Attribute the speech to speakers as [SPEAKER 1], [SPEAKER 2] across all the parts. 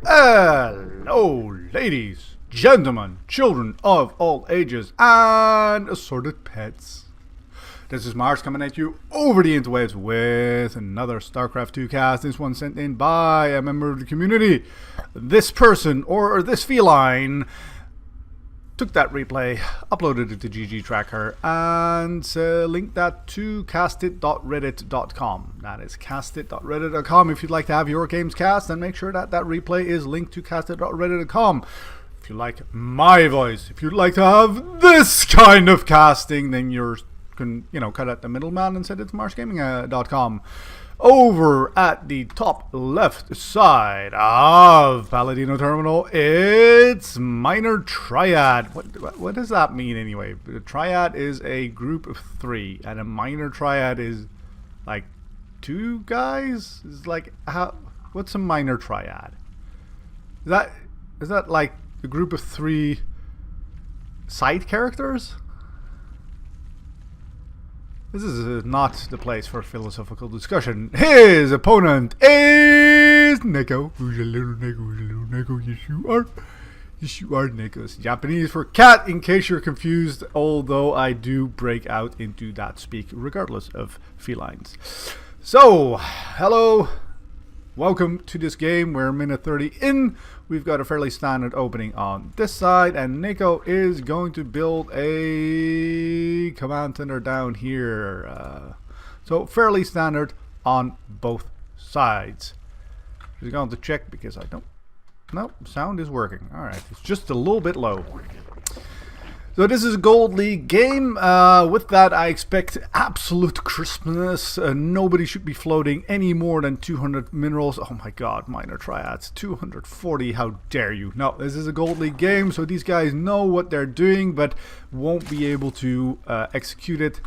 [SPEAKER 1] Hello, ladies, gentlemen, children of all ages, and assorted pets. This is Mars coming at you over the interwebs with another StarCraft 2 cast. This one sent in by a member of the community. This person, or this feline, took that replay, uploaded it to GG Tracker, and linked that to castit.reddit.com. That is castit.reddit.com. If you'd like to have your games cast, then make sure that that replay is linked to castit.reddit.com. If you like my voice, if you'd like to have this kind of casting, then you can, cut out the middleman and send it to marsgaming.com. Over at the top left side of Paladino Terminal, it's MinorTriad. What does that mean anyway? A triad is a group of 3, and a MinorTriad is like 2 guys. Is like what's a MinorTriad? Is that like a group of 3 side characters? This is not the place for philosophical discussion. His opponent is nekO. Who's a little nekO? Who's a little nekO? Yes, you are. Yes, you are. nekO is Japanese for cat, in case you're confused, although I do break out into that speak regardless of felines. So, hello. Welcome to this game. We're minute 30 in. We've got a fairly standard opening on this side, and nekO is going to build a command center down here. So fairly standard on both sides. Just going to check because I don't. Nope, sound is working. All right, it's just a little bit low. So this is a Gold League game. With that, I expect absolute crispness. Nobody should be floating any more than 200 minerals. Oh my god, MinorTriads, 240, how dare you. No, this is a Gold League game, so these guys know what they're doing, but won't be able to execute it,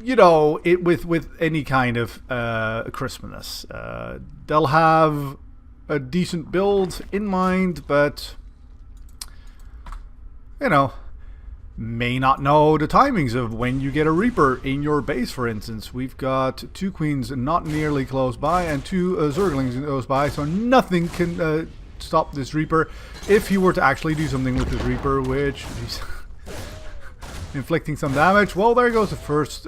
[SPEAKER 1] with any kind of crispness. They'll have a decent build in mind, but may not know the timings of when you get a Reaper in your base, for instance. We've got 2 Queens not nearly close by and 2 Zerglings close by, so nothing can stop this Reaper if he were to actually do something with this Reaper, which he's inflicting some damage. Well, there goes the first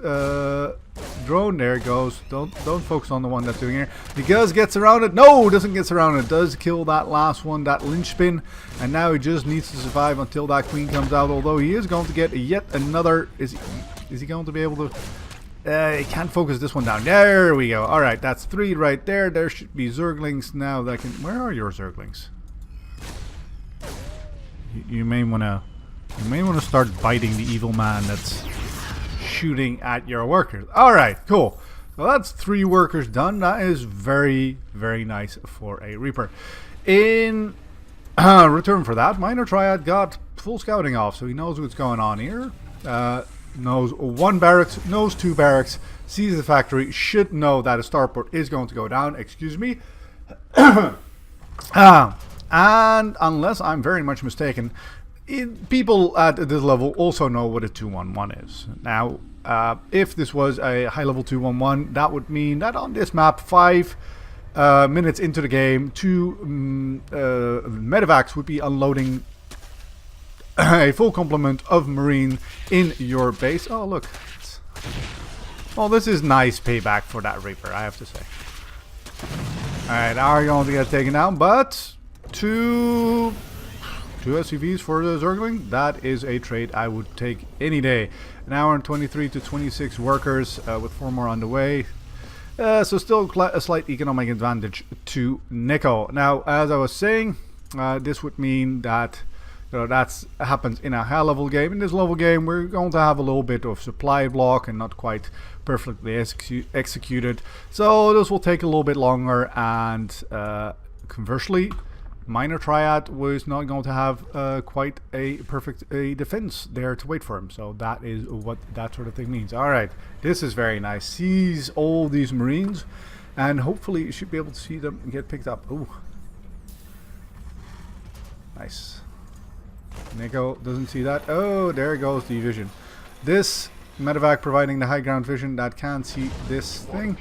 [SPEAKER 1] drone. There it goes. Don't focus on the one that's doing it. He gets surrounded. No, doesn't get surrounded. Does kill that last one, that linchpin, and now he just needs to survive until that queen comes out. Although he is going to get yet another. Is he going to be able to? He can't focus this one down. There we go. All right, that's 3 right there. There should be Zerglings now that can. Where are your Zerglings? You may want to. You may want to start biting the evil man that's shooting at your workers. Alright, cool. So that's 3 workers done. That is very, very nice for a Reaper. In return for that, MinorTriad got full scouting off, so he knows what's going on here. Knows 1 barracks, knows 2 barracks, sees the factory, should know that a starport is going to go down. Excuse me. And unless I'm very much mistaken, people at this level also know what a 2-1-1 is. Now, if this was a high-level 2-1-1, that would mean that on this map, 5 minutes into the game, 2 medevacs would be unloading a full complement of Marine in your base. Oh, look. Well, this is nice payback for that Reaper, I have to say. Alright, now we're going to get taken down, but 2 SCVs for the Zergling, that is a trade I would take any day. An hour and 23 to 26 workers with 4 more on the way. So still a slight economic advantage to nekO. Now, as I was saying, this would mean that that happens in a high level game. In this level game, we're going to have a little bit of supply block and not quite perfectly executed. So this will take a little bit longer, and conversely, MinorTriad was not going to have quite a perfect defense there to wait for him. So that is what that sort of thing means. Alright, this is very nice. Sees all these Marines, and hopefully you should be able to see them get picked up. Ooh. Nice. nekO doesn't see that. Oh, there goes the vision. This medevac providing the high ground vision that can see this thing.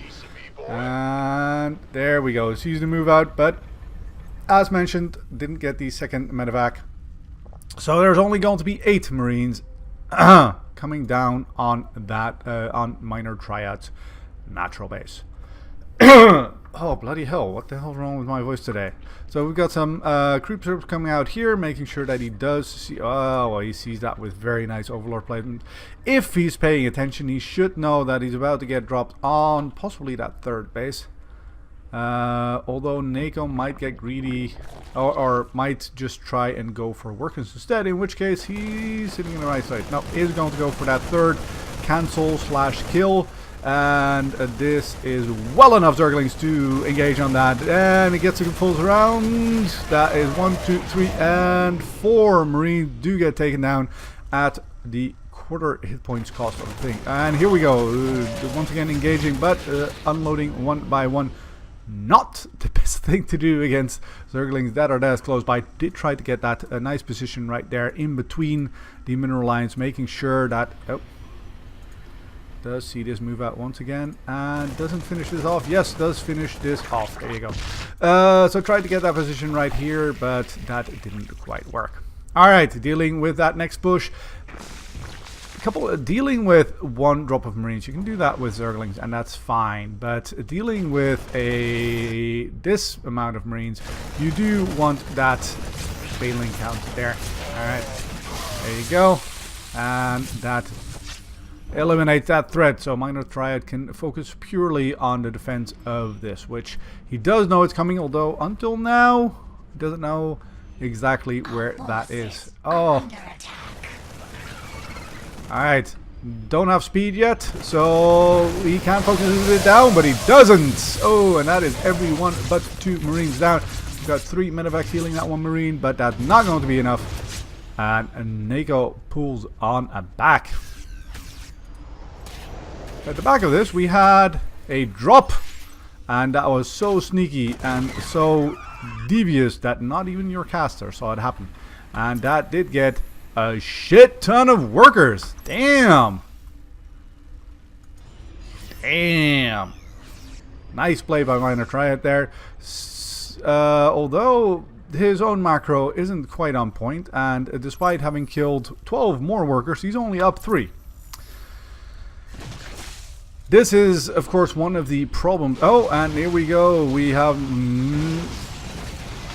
[SPEAKER 1] And there we go. Sees the move out, but as mentioned, didn't get the second medevac. So there's only going to be 8 Marines coming down on that on MinorTriad's natural base. Oh, bloody hell. What the hell's wrong with my voice today? So we've got some creep troops coming out here, making sure that he does see... Oh, well, he sees that with very nice Overlord placement. If he's paying attention, he should know that he's about to get dropped on possibly that third base. Although nekO might get greedy, or might just try and go for workers instead, in which case he's sitting in the right side. No, he's going to go for that third cancel / kill. And this is well enough Zerglings to engage on that. And it gets a full round. That is 1, 2, 3, and 4 Marines do get taken down at the quarter hit points cost of the thing. And here we go. Once again engaging, but unloading one by one. Not the best thing to do against Zerglings that are that close by. Did try to get that nice position right there in between the mineral lines, making sure that... Oh, does see this move out once again and doesn't finish this off. Yes, does finish this off. There you go. So tried to get that position right here, but that didn't quite work. Alright, dealing with that next push. Dealing with 1 drop of Marines, you can do that with Zerglings and that's fine, but dealing with this amount of Marines, you do want that bailing count there. Alright, there you go. And that eliminate that threat, so MinorTriad can focus purely on the defense of this, which he does know it's coming, although until now he doesn't know exactly where that is. Oh, alright, don't have speed yet, so he can focus it down, but he doesn't. Oh, and that is everyone but 2 Marines down. We've got 3 medevacs healing that 1 Marine, but that's not going to be enough, and nekO pulls on a back. At the back of this, we had a drop, and that was so sneaky and so devious that not even your caster saw it happen. And that did get a shit ton of workers. Damn. Damn. Nice play by MinorTriad there. Although his own macro isn't quite on point, and despite having killed 12 more workers, he's only up 3. This is, of course, one of the problems. Oh, and here we go. We have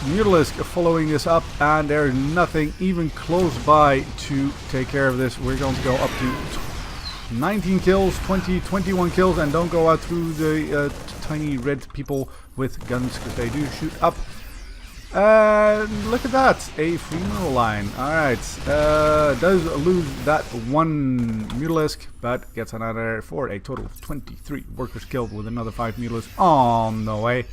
[SPEAKER 1] Mutalisk following this up, and there's nothing even close by to take care of this. We're going to go up to 19 kills, 20, 21 kills, and don't go out through the tiny red people with guns, because they do shoot up. Look at that, a free mineral line. Alright, does lose that 1 Mutalisk, but gets another for a total of 23 workers killed with another 5 Mutalisk on the way.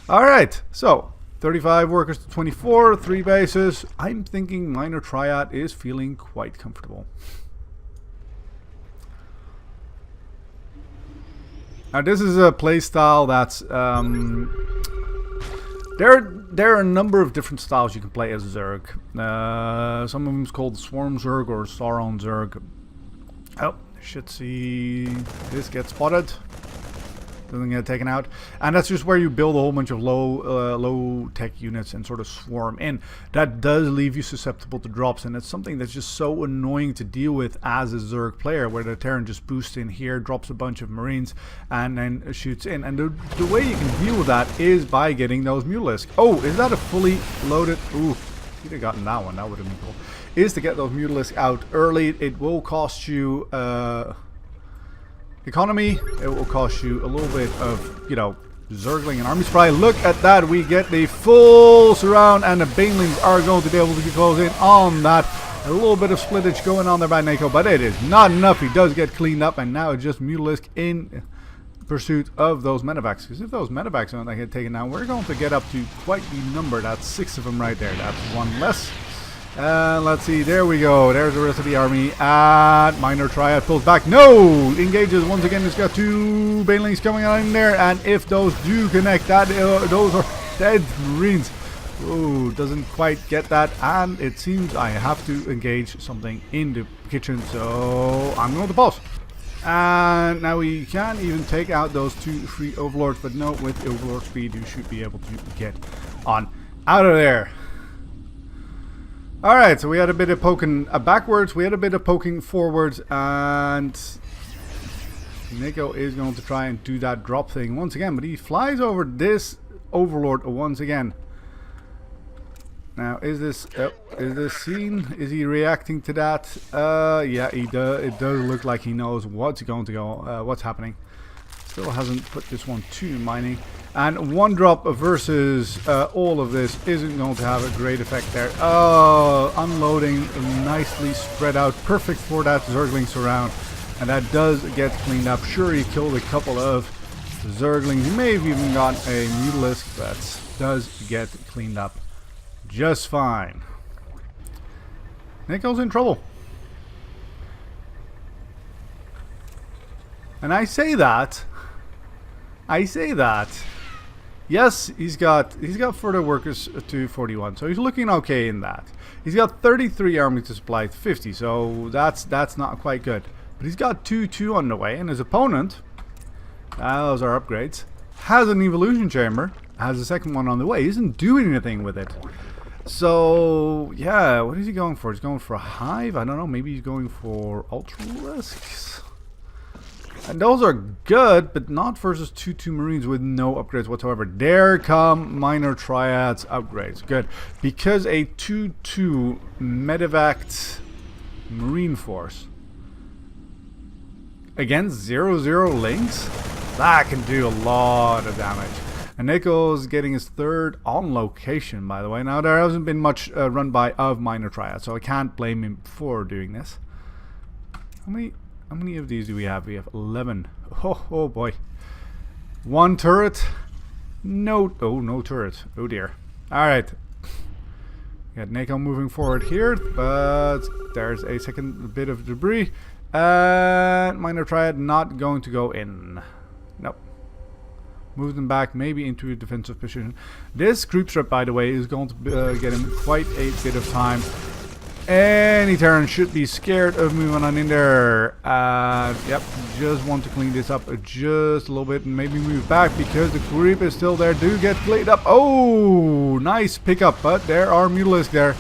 [SPEAKER 1] Alright, so 35 workers to 24, 3 bases. I'm thinking MinorTriad is feeling quite comfortable. Now this is a playstyle that's there are a number of different styles you can play as Zerg. Some of them is called Swarm Zerg or Sauron Zerg. Oh, should see this get spotted. Doesn't get taken out, and that's just where you build a whole bunch of low tech units and sort of swarm in. That does leave you susceptible to drops, and it's something that's just so annoying to deal with as a Zerg player, where the Terran just boosts in here, drops a bunch of Marines, and then shoots in. And the way you can deal with that is by getting those Mutalisk. Oh, is that a fully loaded? Ooh, you'd have gotten that one. That would have been cool. Is to get those Mutalisk out early. It will cost you economy. It will cost you a little bit of, you know, Zergling and army supply. Look at that. We get the full surround, and the Banelings are going to be able to close in on that. A little bit of splittage going on there by nekO, but it is not enough. He does get cleaned up, and now it's just Mutalisk in pursuit of those medevacs. Because if those medevacs don't get taken down, we're going to get up to quite the number. That's 6 of them right there. That's 1 less. Let's see, there we go. There's the rest of the army. And MinorTriad pulls back. No! Engages once again. It's got 2 Banelings coming on in there. And if those do connect, those are dead Marines. Ooh, doesn't quite get that, and it seems I have to engage something in the kitchen, so I'm going to pause. And now we can even take out those 2 free overlords, but no, with overlord speed you should be able to get on out of there. Alright, so we had a bit of poking backwards, we had a bit of poking forwards, and nekO is going to try and do that drop thing once again, but he flies over this overlord once again. Now, is this seen? Is he reacting to that? Yeah, he does. It does look like he knows what's going to go, what's happening. Still hasn't put this one to mining. And 1 drop versus all of this isn't going to have a great effect there. Oh, unloading nicely spread out. Perfect for that Zergling surround. And that does get cleaned up. Sure, he killed a couple of Zerglings. He may have even got a Mutalisk, but does get cleaned up just fine. nekO's in trouble. And I say that. Yes, he's got further workers to 41, so he's looking okay in that. He's got 33 army to supply 50, so that's not quite good. But he's got 2 on the way, and his opponent, those are upgrades, has an evolution chamber, has a second one on the way. He isn't doing anything with it. So yeah, what is he going for? He's going for a hive? I don't know, maybe he's going for ultralisks. And those are good, but not versus 2/2 Marines with no upgrades whatsoever. There come MinorTriad's upgrades. Good. Because a 2/2 medevac Marine force against 0/0 links, that can do a lot of damage. And nekO's getting his 3rd on location, by the way. Now, there hasn't been much run by of MinorTriad, so I can't blame him for doing this. How many of these do we have? We have 11. Oh boy. 1 turret. No turret. Oh dear. Alright. Got nekO moving forward here, but there's a second bit of debris. And MinorTriad not going to go in. Nope. Move them back, maybe into a defensive position. This creep strip, by the way, is going to get him quite a bit of time. Any Terran should be scared of moving on in there. Yep, just want to clean this up just a little bit and maybe move back because the creep is still there. Do get cleaned up. Oh, nice pickup, but there are Mutalisk there.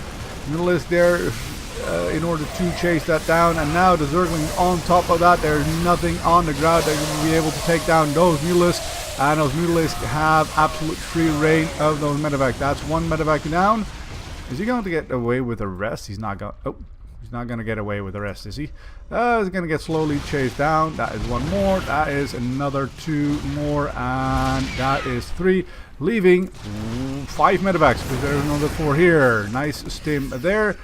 [SPEAKER 1] Mutalisk there in order to chase that down. And now the Zerglings on top of that. There's nothing on the ground that will be able to take down those Mutalisk. And those Mutalisk have absolute free reign of those medevac. That's 1 medevac down. Is he going to get away with the rest? He's not going. Oh, he's not going to get away with the rest, is he? He's going to get slowly chased down. That is 1 more. That is another 2 more, and that is 3, leaving 5 medevacs. Because there's another 4 here. Nice stim there.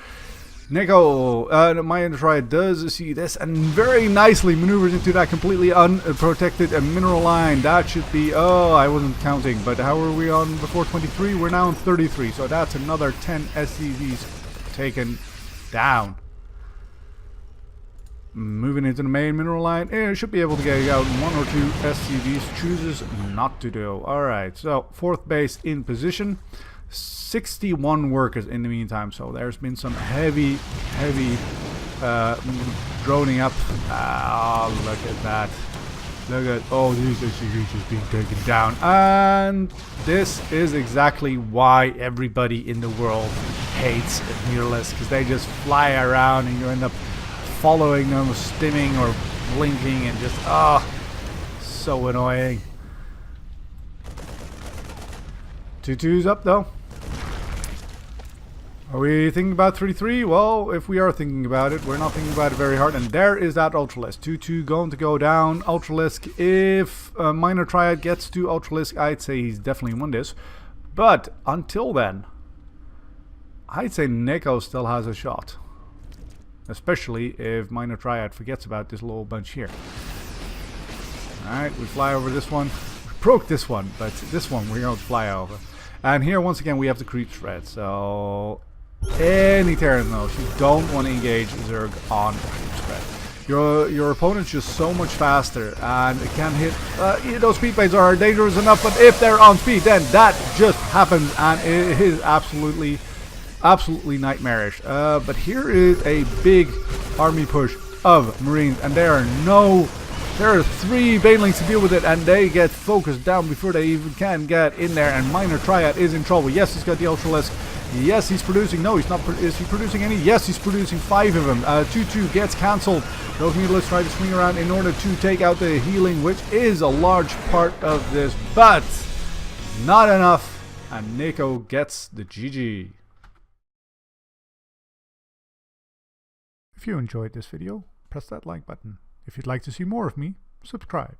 [SPEAKER 1] nekO, MinorTriad does see this and very nicely maneuvers into that completely unprotected mineral line. That should be, oh, I wasn't counting, but how are we on before 23? We're now on 33, so that's another 10 SCVs taken down. Moving into the main mineral line, it should be able to get out 1 or 2 SCVs, chooses not to do. Alright, so 4th base in position. 61 workers in the meantime, so there's been some heavy droning up. Look at that. Look at all these SCVs just being taken down. And this is exactly why everybody in the world hates Mutalisk, because they just fly around and you end up following them, stimming or blinking, and just, so annoying. 2-2's up though. Are we thinking about 3-3? Well, if we are thinking about it, we're not thinking about it very hard. And there is that Ultralisk. 2-2 going to go down. Ultralisk, if MinorTriad gets to Ultralisk, I'd say he's definitely won this. But until then, I'd say nekO still has a shot. Especially if MinorTriad forgets about this little bunch here. Alright, we fly over this one. We broke this one, but this one we're going to fly over. And here, once again, we have the creep spread. So, any Terran knows you don't want to engage Zerg on the creep spread. your opponent's just so much faster, and it can hit. Those speed blades are dangerous enough, but if they're on speed, then that just happens, and it is absolutely nightmarish. But here is a big army push of Marines, and there are 3 Banelings to deal with it, and they get focused down before they even can get in there, and MinorTriad is in trouble. Yes, he's got the Ultralisk. Yes, he's producing. No, he's not. Is he producing any? Yes, he's producing 5 of them. 2-2 gets cancelled. Those Mutalisks try to swing around in order to take out the healing, which is a large part of this, but not enough, and nekO gets the GG. If you enjoyed this video, press that like button. If you'd like to see more of me, subscribe.